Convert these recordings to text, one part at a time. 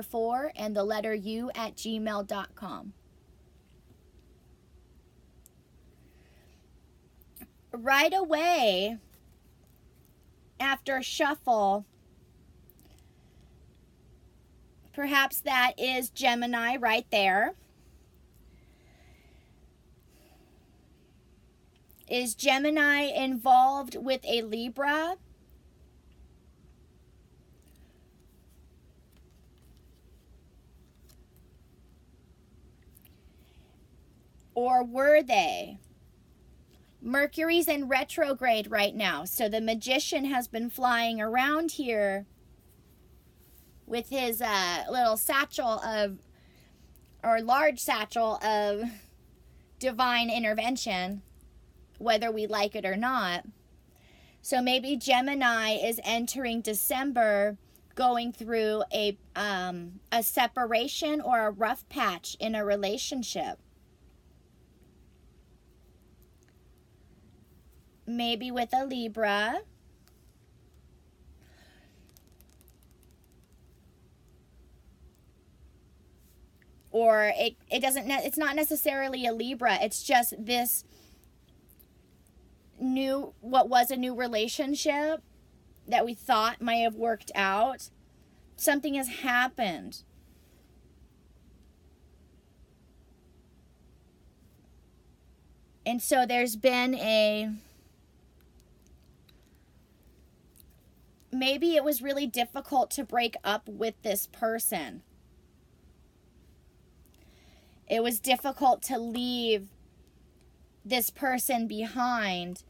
4 and the letter U at gmail.com. Right away, after shuffle, perhaps that is Gemini right there. Is Gemini involved with a Libra? Or were they? Mercury's in retrograde right now, so the Magician has been flying around here with his little satchel of, or large satchel of divine intervention, whether we like it or not. So maybe Gemini is entering December going through a separation or a rough patch in a relationship. Maybe with a Libra. Or it doesn't, it's not necessarily a Libra. It's just this new, what was a new relationship that we thought might have worked out. Something has happened. And so there's been maybe it was really difficult to break up with this person. It was difficult to leave this person behind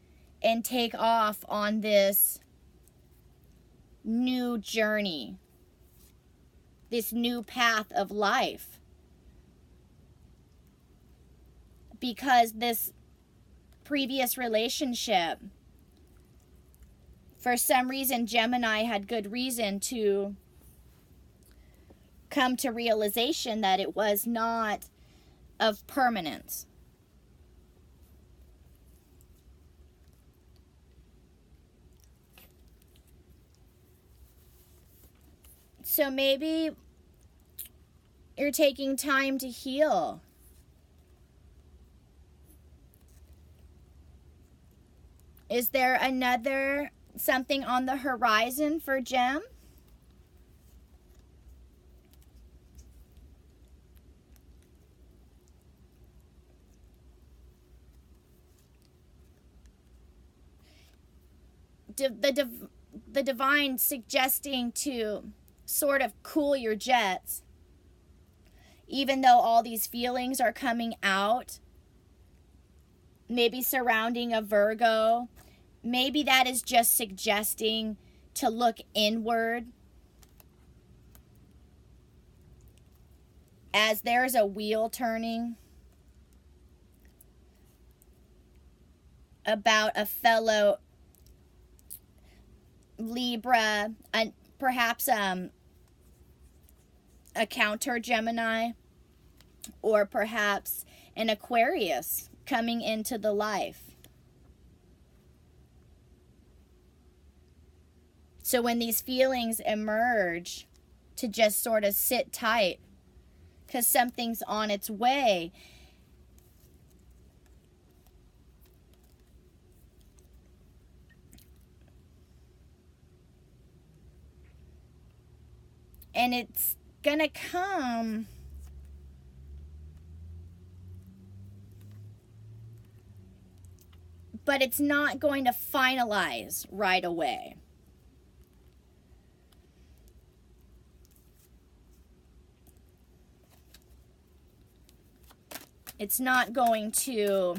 and take off on this new journey, this new path of life. Because this previous relationship, for some reason, Gemini had good reason to come to realization that it was not of permanence. So maybe you're taking time to heal. Is there another something on the horizon for Gem? The divine suggesting to sort of cool your jets, even though all these feelings are coming out, maybe surrounding a Virgo. Maybe that is just suggesting to look inward, as there's a wheel turning about a fellow Libra, and perhaps a counter Gemini, or perhaps an Aquarius coming into the life. So when these feelings emerge, to just sort of sit tight, because something's on its way. And it's gonna come but it's not going to finalize right away. It's not going to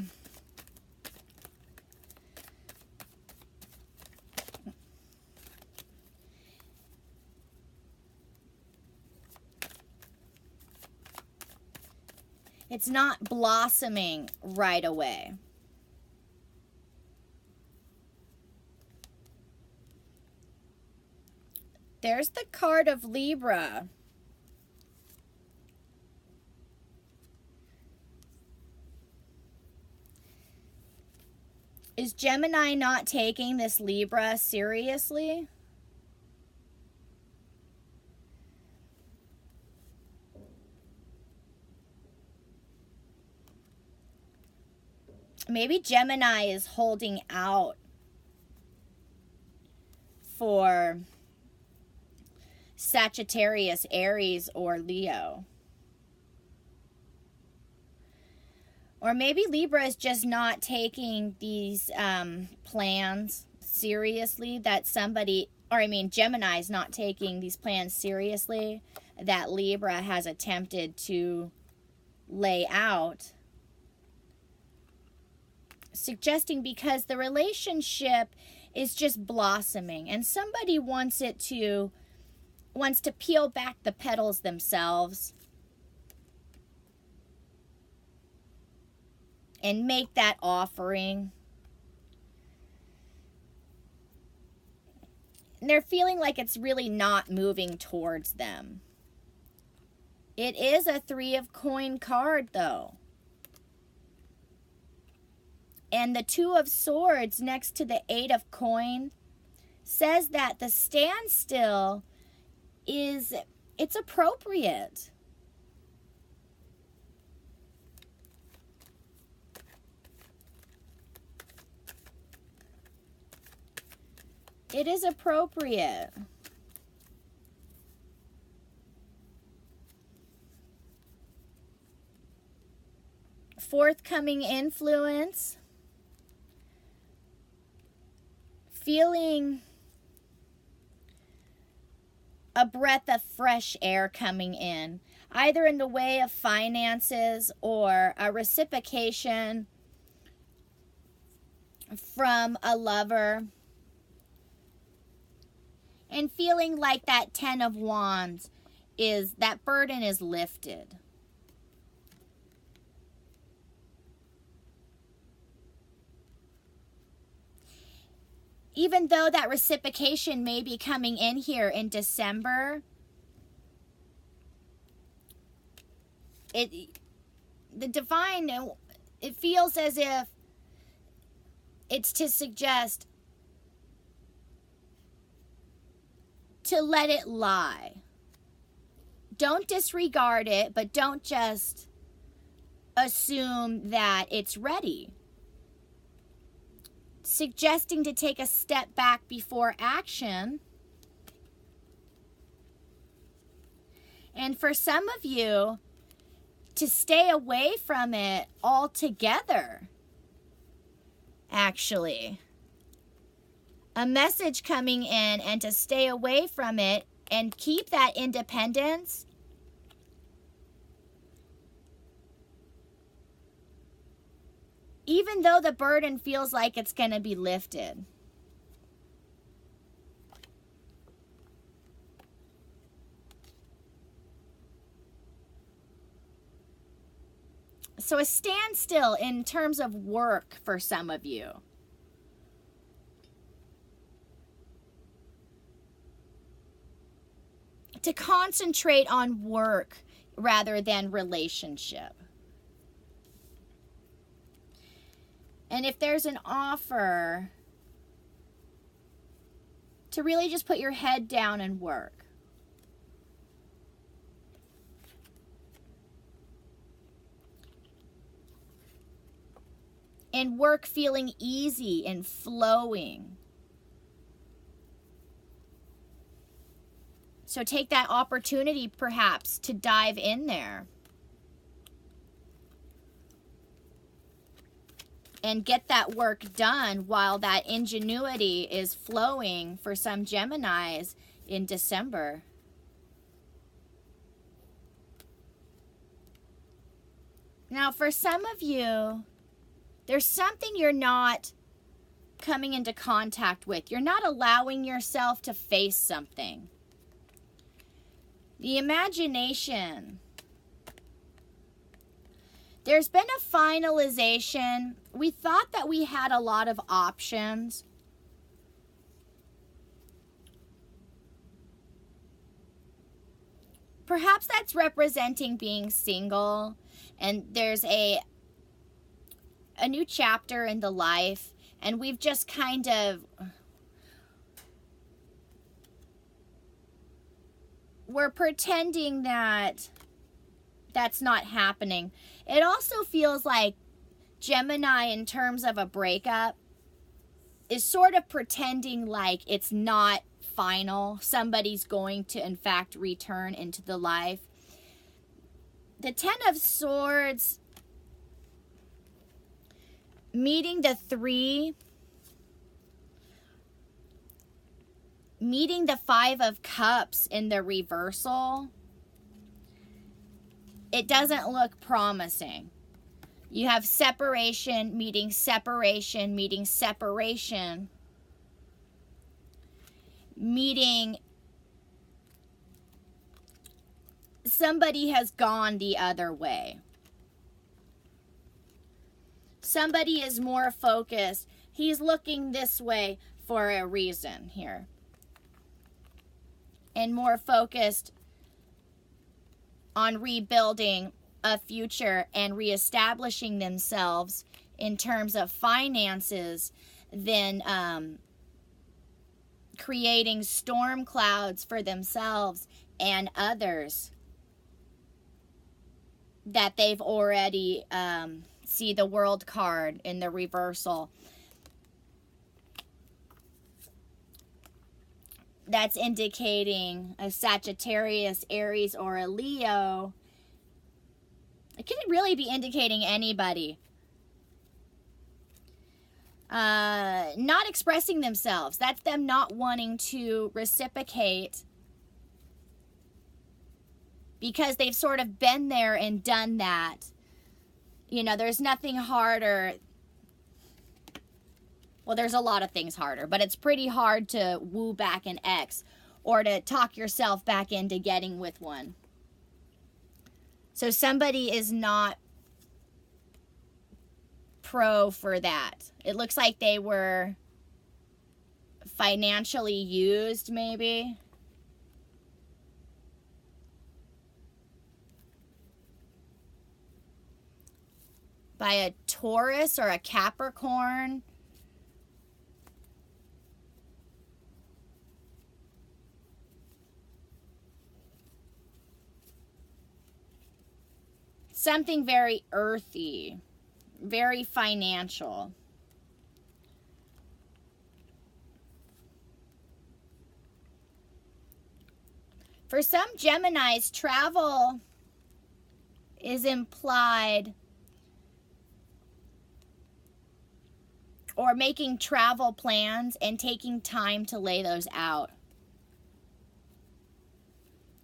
blossoming right away. There's the card of Libra. Is Gemini not taking this Libra seriously? Maybe Gemini is holding out for Sagittarius, Aries, or Leo. Or maybe Libra is just not taking these plans seriously that somebody, or I mean Gemini is not taking these plans seriously that Libra has attempted to lay out. Suggesting because the relationship is just blossoming and somebody wants to peel back the petals themselves and make that offering. And they're feeling like it's really not moving towards them. It is a 3 of coin card though. And the 2 of swords next to the 8 of coin says that the standstill it's appropriate. It is appropriate. Forthcoming influence. Feeling a breath of fresh air coming in, either in the way of finances or a reciprocation from a lover. And feeling like that 10 of Wands that burden is lifted. Even though that reciprocation may be coming in here in December, the divine, it feels as if it's to suggest to let it lie. Don't disregard it, but don't just assume that it's ready. Suggesting to take a step back before action. And for some of you, to stay away from it altogether, actually. A message coming in and to stay away from it and keep that independence. Even though the burden feels like it's going to be lifted. So a standstill in terms of work for some of you. To concentrate on work rather than relationship. And if there's an offer, to really just put your head down and work. And work feeling easy and flowing. So take that opportunity perhaps to dive in there. And get that work done while that ingenuity is flowing for some Geminis in December. Now, for some of you, there's something you're not coming into contact with. You're not allowing yourself to face something. The imagination. There's been a finalization. We thought that we had a lot of options. Perhaps that's representing being single, and there's a new chapter in the life, and we've just kind of, we're pretending that that's not happening. It also feels like Gemini, in terms of a breakup, is sort of pretending like it's not final. Somebody's going to, in fact, return into the life. The Ten of Swords meeting the 3, meeting the 5 of Cups in the reversal, it doesn't look promising. You have separation, meeting separation, meeting separation, meeting somebody has gone the other way. Somebody is more focused. He's looking this way for a reason here. And more focused on rebuilding a future and reestablishing themselves in terms of finances than creating storm clouds for themselves and others that they've already see the World card in the reversal. That's indicating a Sagittarius, Aries, or a Leo. It could really be indicating anybody. Not expressing themselves. That's them not wanting to reciprocate because they've sort of been there and done that. You know, there's nothing harder. Well, there's a lot of things harder, but it's pretty hard to woo back an ex or to talk yourself back into getting with one. So somebody is not pro for that. It looks like they were financially used, maybe. By a Taurus or a Capricorn. Something very earthy, very financial. For some Geminis, travel is implied, or making travel plans and taking time to lay those out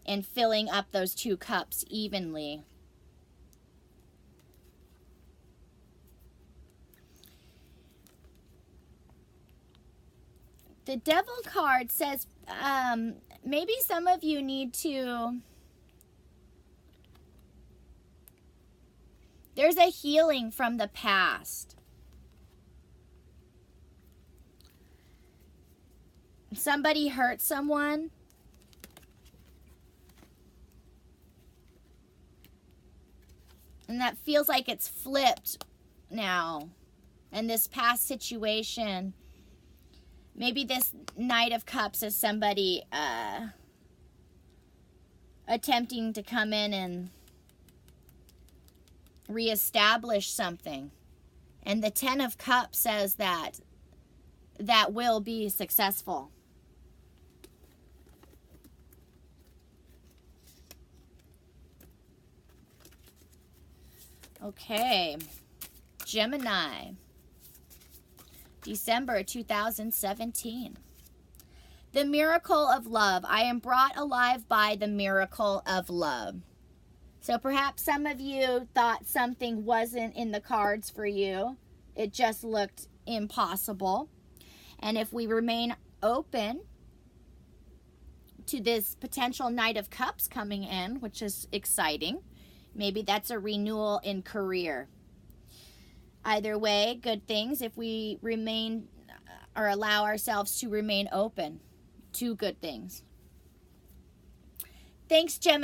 and filling up those 2 cups evenly. The Devil card says maybe some of you need to, there's a healing from the past. Somebody hurt someone. And that feels like it's flipped now. And this past situation, maybe this Knight of Cups is somebody attempting to come in and reestablish something. And the Ten of Cups says that will be successful. Okay, Gemini, December 2017. The miracle of love. I am brought alive by the miracle of love. So perhaps some of you thought something wasn't in the cards for you. It just looked impossible. And if we remain open to this potential Knight of Cups coming in, which is exciting, maybe that's a renewal in career. Either way, good things if we remain or allow ourselves to remain open to good things. Thanks, Gemini.